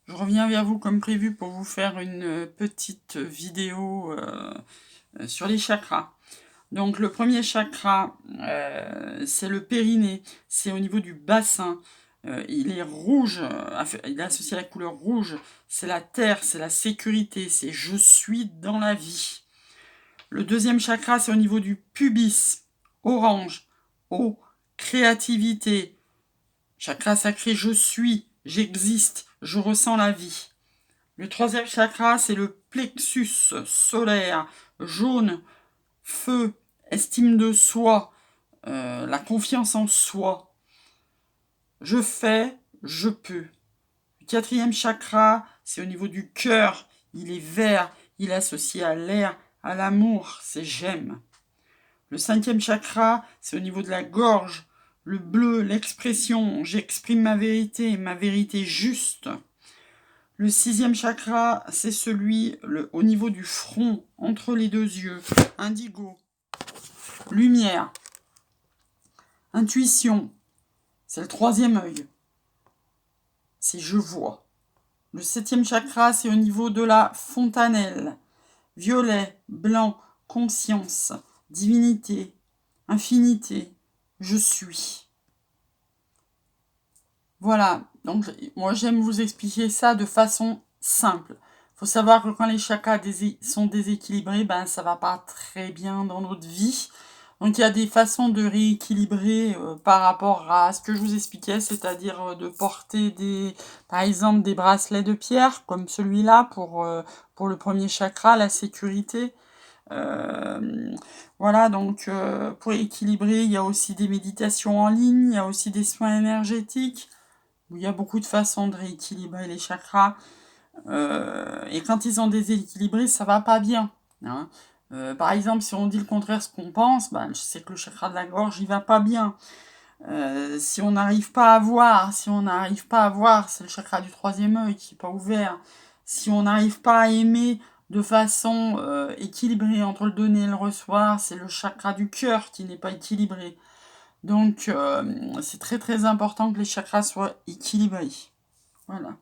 Je reviens vers vous comme prévu pour vous faire une petite vidéo sur les chakras. Donc le premier chakra, c'est le périnée, c'est au niveau du bassin. Il est rouge, il est associé à la couleur rouge, c'est la terre, c'est la sécurité, c'est je suis dans la vie. Le deuxième chakra, c'est au niveau du pubis, orange, eau, créativité, chakra sacré je suis, j'existe, je ressens la vie. Le troisième chakra, c'est le plexus solaire, jaune, feu, estime de soi, la confiance en soi. Je fais, je peux. Le quatrième chakra, c'est au niveau du cœur. Il est vert, il est associé à l'air, à l'amour, c'est j'aime. Le cinquième chakra, c'est au niveau de la gorge. Le bleu, l'expression, j'exprime ma vérité juste. Le sixième chakra, c'est celui au niveau du front, entre les deux yeux. Indigo. Lumière. Intuition. C'est le troisième œil. C'est je vois. Le septième chakra, c'est au niveau de la fontanelle. Violet, blanc, conscience, divinité, infinité, je suis. Voilà, donc moi j'aime vous expliquer ça de façon simple. Il faut savoir que quand les chakras sont déséquilibrés, ben ça va pas très bien dans notre vie. Donc il y a des façons de rééquilibrer par rapport à ce que je vous expliquais, c'est-à-dire de porter par exemple des bracelets de pierre comme celui-là pour le premier chakra, la sécurité. Voilà, donc pour équilibrer, il y a aussi des méditations en ligne, il y a aussi des soins énergétiques. Il y a beaucoup de façons de rééquilibrer les chakras. Et quand ils sont déséquilibrés, ça va pas bien. Hein. Par exemple, si on dit le contraire ce qu'on pense, ben, je sais que le chakra de la gorge, il va pas bien. Si on n'arrive pas à voir, c'est le chakra du troisième œil qui n'est pas ouvert. Si on n'arrive pas à aimer de façon équilibrée entre le donner et le recevoir, c'est le chakra du cœur qui n'est pas équilibré. Donc, c'est très très important que les chakras soient équilibrés. Voilà.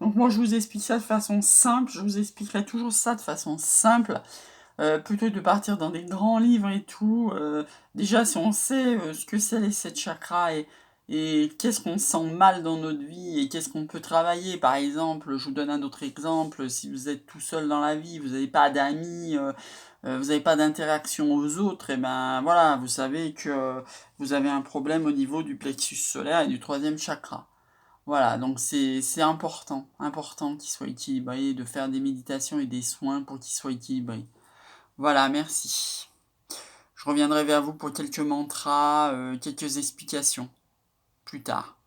Donc moi, je vous explique ça de façon simple. Je vous expliquerai toujours ça de façon simple. Plutôt que de partir dans des grands livres et tout. Déjà, si on sait ce que c'est les 7 chakras et qu'est-ce qu'on sent mal dans notre vie et qu'est-ce qu'on peut travailler. Par exemple, je vous donne un autre exemple. Si vous êtes tout seul dans la vie, vous n'avez pas d'amis, vous n'avez pas d'interaction aux autres, et ben voilà, vous savez que vous avez un problème au niveau du plexus solaire et du troisième chakra. Voilà, donc c'est important qu'il soit équilibré, de faire des méditations et des soins pour qu'il soit équilibré. Voilà, merci. Je reviendrai vers vous pour quelques mantras, quelques explications plus tard.